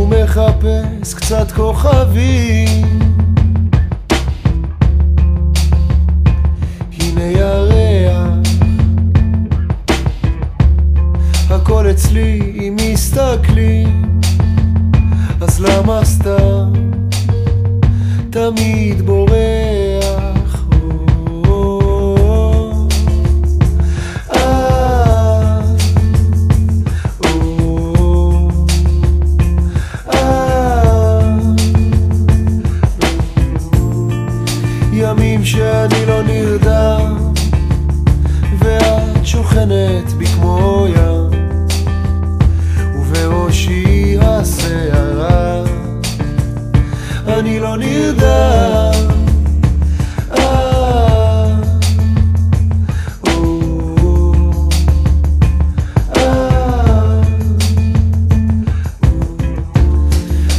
ומחפש קצת כוכבים. הנה ירח, הכל אצלי אם מסתכלים, אז למה סתם תמיד בורח? ימים שאני לא נרדם ואת שוכנת בי כמו ים, ובראשי הסערה אני לא נרדם.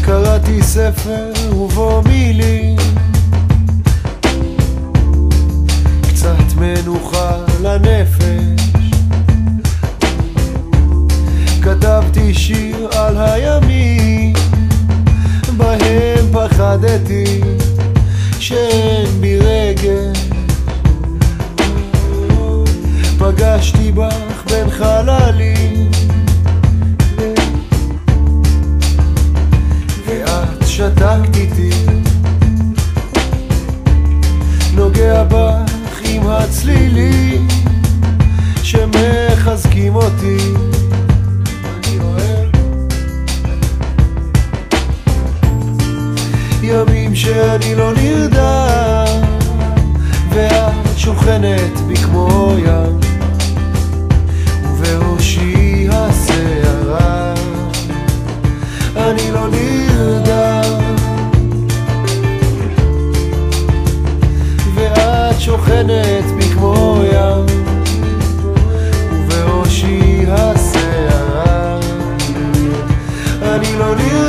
קראתי ספר ובו מילים, קצת מנוחה לנפש. כתבתי שיר על הימים בהם פחדתי שאין בי רגש. פגשתי בך בין חללים ואת שתקת איתי, נוגע בך עם הצלילים שמחזקים אותי. אני אוהב ימים שאני לא נרדם ואת שוכנת בי כמו ים, ובראשי הסערה אני לא נרדם. ואת שוכנת בי כמו ים, ובראשי הסערה אני לא נרדם.